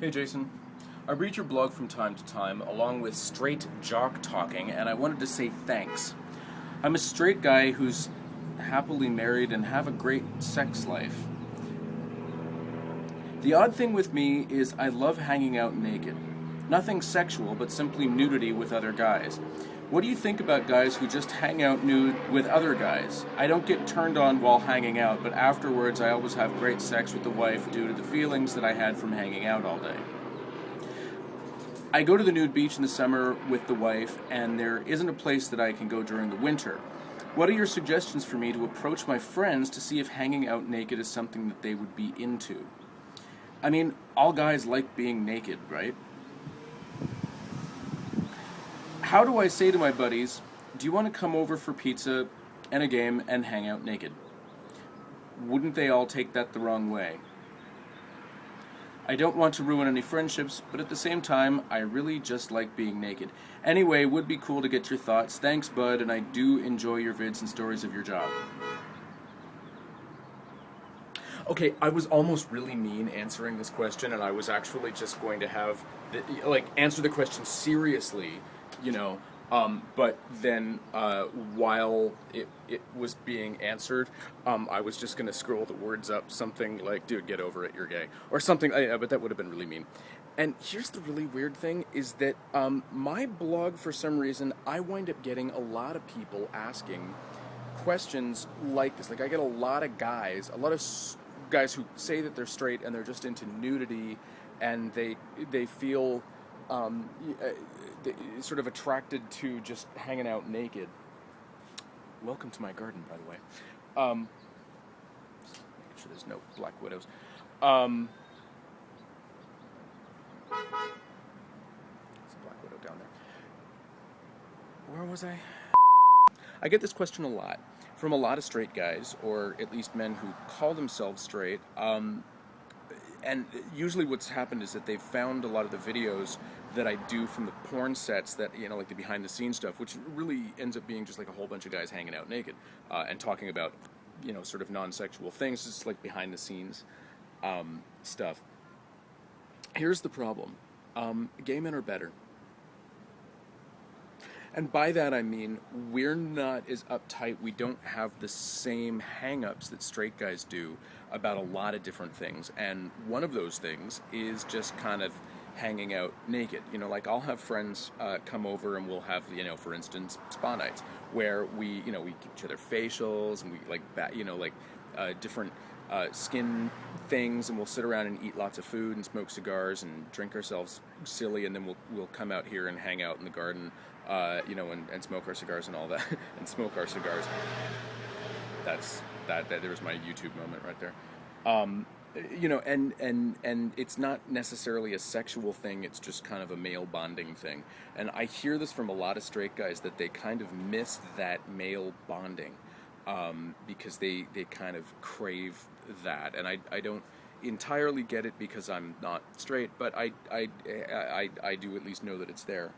Hey Jason, I read your blog from time to time, along with straight jock talking, and I wanted to say thanks. I'm a straight guy who's happily married and have a great sex life. The odd thing with me is I love hanging out naked. Nothing sexual, but simply nudity with other guys. What do you think about guys who just hang out nude with other guys? I don't get turned on while hanging out, but afterwards I always have great sex with the wife due to the feelings that I had from hanging out all day. I go to the nude beach in the summer with the wife, and there isn't a place that I can go during the winter. What are your suggestions for me to approach my friends to see if hanging out naked is something that they would be into? I mean, all guys like being naked, right? How do I say to my buddies, do you want to come over for pizza and a game and hang out naked? Wouldn't they all take that the wrong way? I don't want to ruin any friendships, but at the same time, I really just like being naked. Anyway, would be cool to get your thoughts. Thanks, bud, and I do enjoy your vids and stories of your job. Okay, I was almost really mean answering this question, and I was actually just going to have, answer the question seriously, but then while it was being answered, I was just going to scroll the words up, something like, dude, get over it, you're gay, or something, but that would have been really mean. And here's the really weird thing, is that my blog, for some reason, I wind up getting a lot of people asking questions like this. Like, I get a lot of guys guys who say that they're straight and they're just into nudity, and they feel sort of attracted to just hanging out naked. Welcome to my garden, by the way. Just making sure there's no black widows. There's a black widow down there. Where was I? I get this question a lot from a lot of straight guys, or at least men who call themselves straight. And usually what's happened is that they've found a lot of the videos that I do from the porn sets, that, like the behind the scenes stuff, which really ends up being just like a whole bunch of guys hanging out naked and talking about, sort of non-sexual things. It's like behind the scenes stuff. Here's the problem. Gay men are better. And by that I mean, we're not as uptight, we don't have the same hang-ups that straight guys do about a lot of different things. And one of those things is just kind of hanging out naked. Like, I'll have friends come over, and we'll have, for instance, spa nights, where we give each other facials, and we different skin things, and we'll sit around and eat lots of food and smoke cigars and drink ourselves silly, and then we'll come out here and hang out in the garden, and smoke our cigars and all that, and smoke our cigars. There's my YouTube moment right there. And it's not necessarily a sexual thing, it's just kind of a male bonding thing. And I hear this from a lot of straight guys, that they kind of miss that male bonding, because they kind of crave that. And I don't entirely get it, because I'm not straight, but I do at least know that it's there.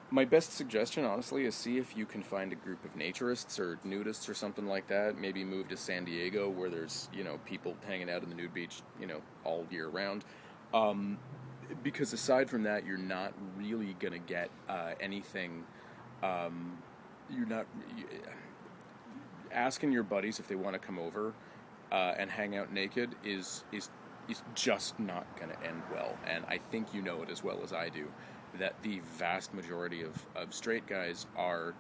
My best suggestion, honestly, is see if you can find a group of naturists or nudists or something like that. Maybe move to San Diego, where there's, people hanging out in the nude beach, all year round. Because aside from that, you're not really going to get anything. Asking your buddies if they want to come over and hang out naked is just not going to end well. And I think you know it as well as I do, that the vast majority of straight guys are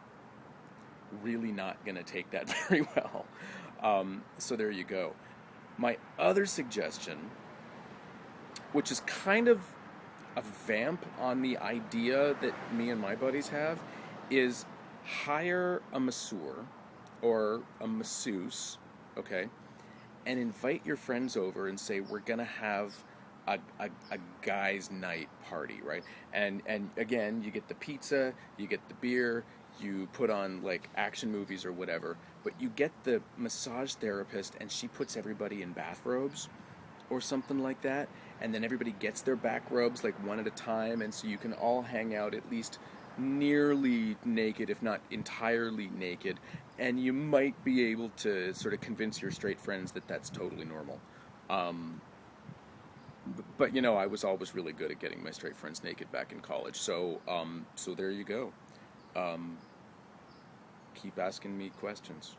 really not going to take that very well. So there you go. My other suggestion, which is kind of a vamp on the idea that me and my buddies have, is hire a masseur or a masseuse, okay, and invite your friends over and say, we're going to have a guy's night party, right? And again, you get the pizza, you get the beer, you put on like action movies or whatever, but you get the massage therapist, and she puts everybody in bathrobes or something like that, and then everybody gets their back rubs like one at a time, and so you can all hang out at least nearly naked, if not entirely naked, and you might be able to sort of convince your straight friends that that's totally normal. But you know, I was always really good at getting my straight friends naked back in college. So so there you go. Um, keep asking me questions.